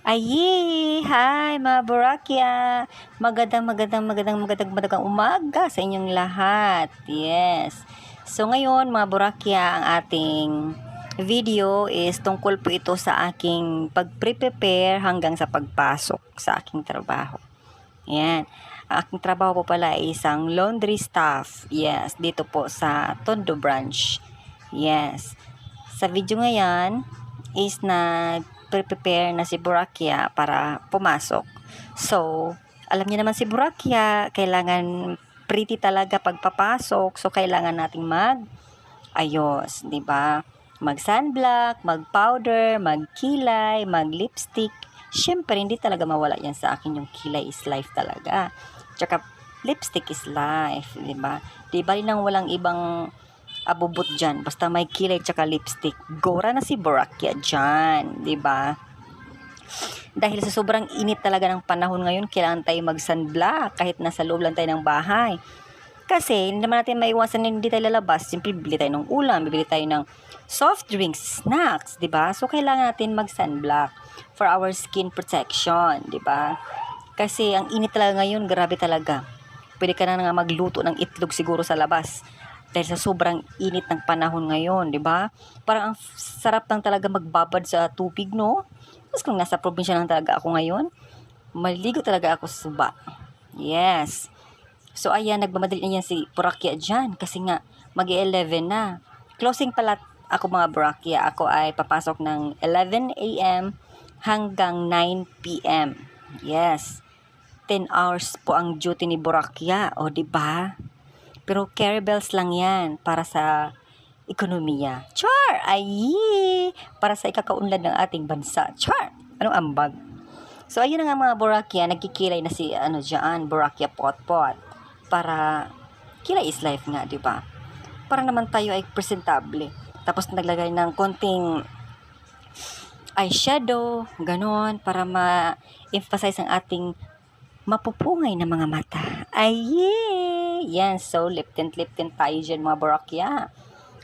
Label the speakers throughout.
Speaker 1: Hi mga Boracay! Magandang umaga sa inyong lahat. Yes. So ngayon mga Boracay, ang ating video is tungkol po ito sa aking pag-prepare hanggang sa pagpasok sa aking trabaho. Yan. Ang aking trabaho po pala ay isang laundry staff. Yes. Dito po sa Tondo branch. Yes. Sa video ngayon is prepare na si Boracay para pumasok. So, alam niyo naman si Boracay, kailangan pretty talaga pagpapasok. So, kailangan nating ayos, 'di ba? Mag-sunblock, mag-powder, mag-kilay, mag-lipstick. Siyempre, hindi talaga mawala yan sa akin, yung kilay is life talaga. Tsaka, lipstick is life, 'di ba? Di ba nang walang ibang abubot dyan. Basta may kilay tsaka lipstick. Gora na si Boracay dyan. 'Di ba? Dahil sa sobrang init talaga ng panahon ngayon, kailangan tayo mag-sunblock kahit nasa loob lang tayo ng bahay. Kasi, hindi naman natin maiwasan na hindi tayo lalabas. Siyempre, bibili tayo ng ulam, bibili tayo ng soft drinks, snacks, 'di ba? So, kailangan natin mag-sunblock for our skin protection, 'di ba? Kasi, ang init talaga ngayon, grabe talaga. Pwede ka na nga magluto ng itlog siguro sa labas dahil sa sobrang init ng panahon ngayon, 'di ba? Parang ang sarap lang talaga magbabad sa tubig, no? Tapos kung nasa probinsya lang talaga ako ngayon, maligo talaga ako sa suba. Yes. So ayan, nagmamadali na yan si Boracay dyan kasi nga mag-11 na. Closing pala ako mga Boracay. Ako ay papasok ng 11 a.m. hanggang 9 p.m. Yes. 10 hours po ang duty ni Boracay. O, di ba? Pero carry bells lang yan para sa ekonomiya. Char! Ay! Para sa ikakaunlad ng ating bansa. Char! Anong ambag? So, ayun na nga mga Boracay, nagkikilay na si, dyan, Boracay Potpot. Para, kilay is life nga, di ba? Para naman tayo ay presentable. Tapos, naglagay ng konting eyeshadow, ganon, para ma-emphasize ang ating mapupungay na mga mata. Ay, yan, so lip tint tayo dyan mga Boracay.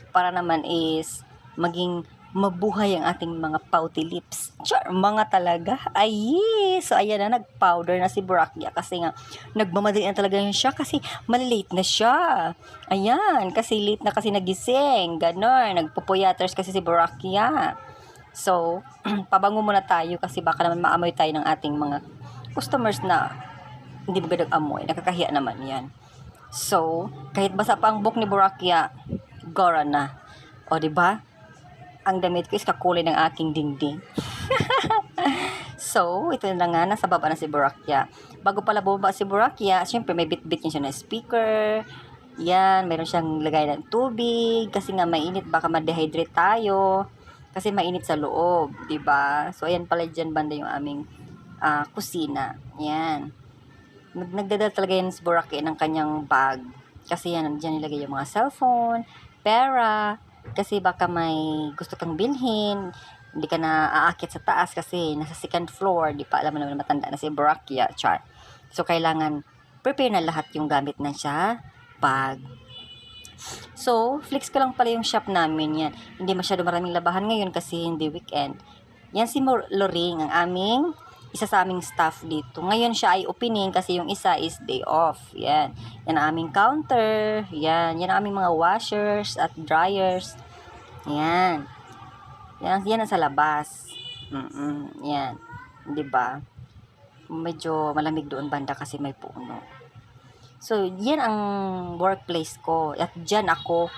Speaker 1: Para naman is maging mabuhay ang ating mga pouty lips. Char, mga talaga. Ay, so ayan na, nag-powder na si Boracay kasi nga nagmamadali na talaga yun siya kasi malilate na siya. Ayan, kasi late na kasi nagising. Ganon, nagpupuyaters kasi si Boracay. So, pabango muna tayo kasi baka naman maamoy tayo ng ating mga customers na hindi magandang amoy. Nakakahiya naman yan. So, kahit basa pa ang buhok ni Boracay, gora na. O, diba? Ang damit ko is kakulay ng aking dingding. So, ito na nga, nasa baba na si Boracay. Bago pala bumaba si Boracay, syempre may bit-bit niya na speaker. Yan, meron siyang lagay ng tubig. Kasi nga mainit, baka ma-dehydrate tayo. Kasi mainit sa loob, diba? So, ayan pala dyan banda yung aming kusina. Yan. Nagdadala talaga yan si Boracay ng kanyang bag. Kasi yan, dyan nilagay yung mga cellphone, pera, kasi baka may gusto kang bilhin, hindi ka na aakit sa taas kasi nasa second floor, di pa alam mo naman matanda na si Boracay, char. So, kailangan prepare na lahat yung gamit na siya, bag. So, flex ko lang pala yung shop namin yan. Hindi masyado maraming labahan ngayon kasi hindi weekend. Yan si Loring, ang aming isa sa aming staff dito. Ngayon siya ay opening kasi yung isa is day off. Yan. Yan ang aming counter. Yan. Yan ang aming mga washers at dryers. Yan. Yan ang sa labas. Yan. Diba? Medyo malamig doon banda kasi may puno. So, yan ang workplace ko. At dyan ako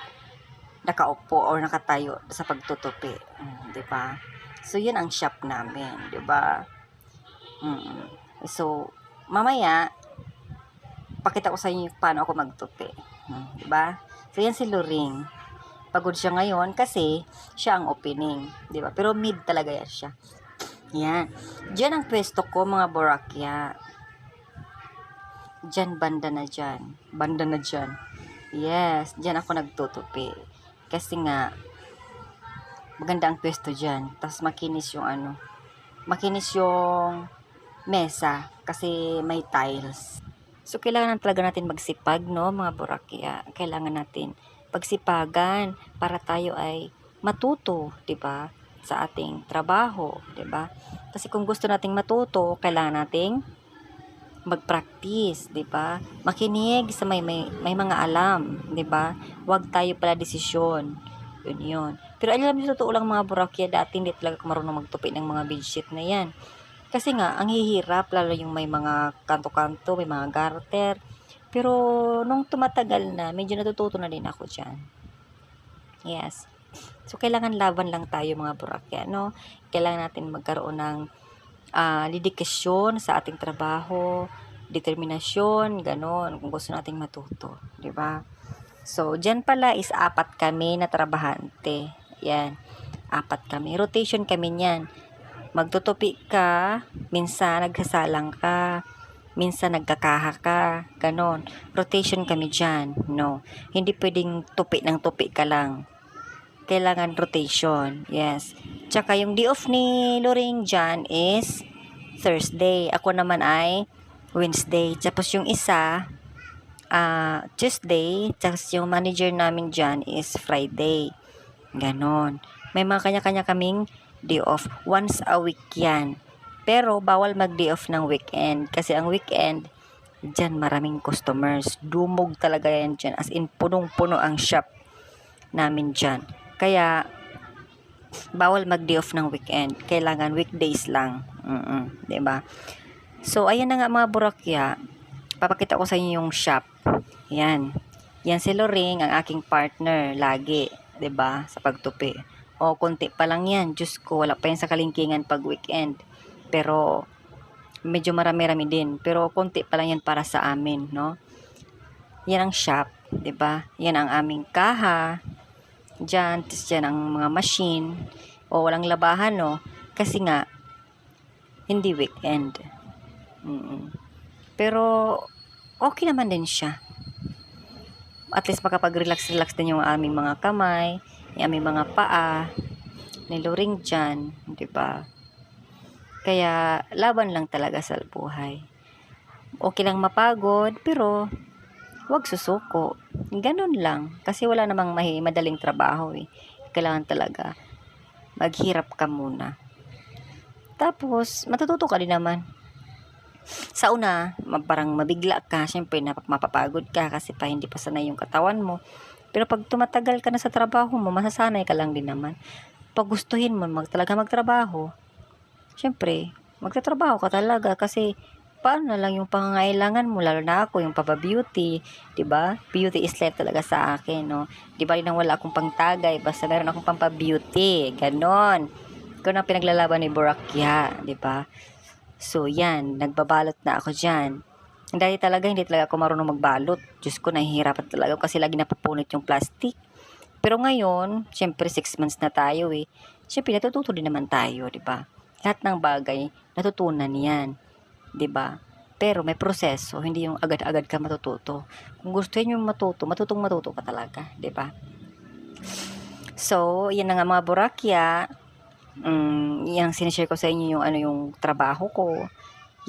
Speaker 1: nakaupo or nakatayo sa pagtutupi. Diba? So, yan ang shop namin. Diba? So, mamaya, pakita ko sa inyo paano ako magtupi. Diba? So, yan si Loring. Pagod siya ngayon kasi siya ang opening. Diba? Pero mid talaga yan siya. Yan. Diyan ang pwesto ko, mga Boracay. Diyan, banda na dyan. Banda na dyan. Yes, diyan ako nagtutupi. Kasi nga, maganda ang pwesto dyan. Tapos makinis yung makinis yung mesa kasi may tiles. So, kailangan talaga natin magsipag, no, mga Boracay. Kailangan natin pagsipagan para tayo ay matuto, 'di ba? sa ating trabaho, 'di ba? Kasi kung gusto nating matuto, kailangan nating mag-practice, 'di ba? Makinig sa may mga alam, 'di ba? Huwag tayo pala desisyon. Yun. Pero alam niyo, totoo lang mga Boracchia, dati hindi talaga ako marunong magtupi ng mga bedsheet na yan. Kasi nga, ang hihirap, lalo yung may mga kanto-kanto, may mga garter. Pero, nung tumatagal na, medyo natututo na din ako dyan. Yes. So, kailangan laban lang tayo mga Boracchia, no? Kailangan natin magkaroon ng dedikasyon sa ating trabaho, determinasyon, ganon, kung gusto nating matuto. Diba? So, dyan pala is 4 kami na trabahante. Yan. 4 kami. Rotation kami niyan. Magtutupi ka, minsan naghasalang ka, minsan nagkakaha ka, ganon. Rotation kami dyan, no. Hindi pwedeng tupi ng tupi ka lang. Kailangan rotation, yes. Tsaka yung day off ni Loring dyan is Thursday. Ako naman ay Wednesday. Tapos yung isa, Tuesday. Tapos yung manager namin dyan is Friday. Ganon. May mga kanya-kanya kaming day off. Once a week yan. Pero, bawal mag-day off ng weekend. Kasi ang weekend, dyan maraming customers. Dumog talaga yan dyan. As in, punong-puno ang shop namin dyan. Kaya, bawal mag-day off ng weekend. Kailangan weekdays lang. Diba? So, ayan na nga mga Boracchia. Papakita ko sa inyo yung shop. Yan. Yan si Loring, ang aking partner. Lagi. Diba? Sa pagtupi. O, konti pa lang yan. Diyos ko, wala pa yan sa kalingkingan pag weekend. Pero, medyo marami-rami din. Pero, konti pa lang yan para sa amin, no? Yan ang shop, 'di ba? Yan ang aming kaha. Diyan, tapos dyan ang mga machine. O, walang labahan, no? Kasi nga, hindi weekend. Pero, okay naman din siya. At least makapag-relax-relax din yung aming mga kamay, yung aming mga paa, ni Loring dyan, 'di ba? Kaya, laban lang talaga sa buhay. Okay lang mapagod, pero wag susuko. Ganun lang. Kasi wala namang madaling trabaho eh. Kailangan talaga maghirap ka muna. Tapos, matututo ka din naman. Sa una, parang mabigla ka. Siyempre, mapapagod ka kasi hindi pa sanay yung katawan mo. Pero pag tumatagal ka na sa trabaho mo, masasanay ka lang din naman. Pag gustuhin mo talaga magtrabaho, siyempre, magtatrabaho ka talaga kasi paano na lang yung pangangailangan mo, lalo na ako, yung papa-beauty, 'di ba? Beauty is life talaga sa akin, no? 'Di ba rin wala akong pangtagay, basta meron akong pampa-beauty, ganon. Ikaw na pinaglalaban ni Boracchia, 'di ba? So, yan, nagbabalot na ako diyan. Dati talaga, hindi talaga ako marunong magbalot. Diyos ko, nahihirapan talaga kasi lagi napupunit yung plastic. Pero ngayon, syempre 6 months na tayo eh. Syempre, natututo din naman tayo, 'di ba? Lahat ng bagay, natutunan yan. 'Di ba? Pero may proseso, hindi yung agad-agad ka matututo. Kung gusto niyo matuto ka talaga, 'di ba? So, yan na nga mga Boracchia. Yang sinishare ko sa inyo yung yung trabaho ko.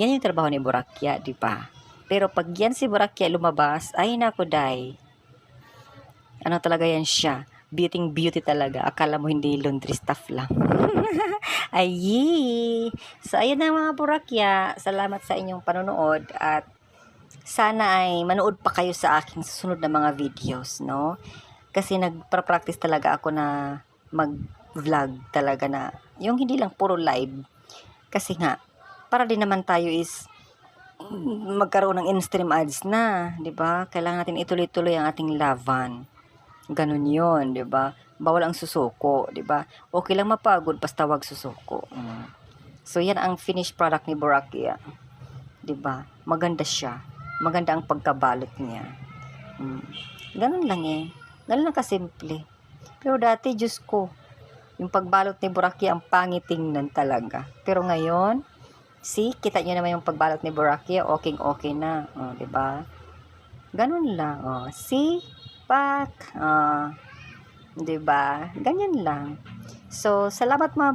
Speaker 1: Yan yung trabaho ni Boracchia, 'di ba? Pero pag yan si Boracchia lumabas, ay nako day. Ano talaga yan siya? Beauty talaga. Akala mo hindi laundry staff lang. Ay, so ayun na mga Boracchia. Salamat sa inyong panonood at sana ay manood pa kayo sa aking susunod na mga videos, no? Kasi nagpa-practice talaga ako na mag-vlog talaga na yung hindi lang puro live. Kasi nga, para din naman tayo is magkaroon ng in-stream ads na, 'di ba? Kailangan natin ituloy-tuloy ang ating laban. Ganun 'yon, 'di ba? Bawal ang susuko, 'di ba? Okay lang mapagod basta wag susuko. So yan ang finished product ni Boracchia. 'Di ba? Maganda siya. Maganda ang pagkabalot niya. Ganun lang eh. Ganun lang kasimple. Pero dati, Diyos ko, yung pagbalot ni Boracchia ang pangit tingnan talaga. Pero ngayon, kita niyo naman yung pagbalot ni Boracchia, okay na, 'di ba? Ganun lang, pak, 'di ba? Ganyan lang. So, salamat mga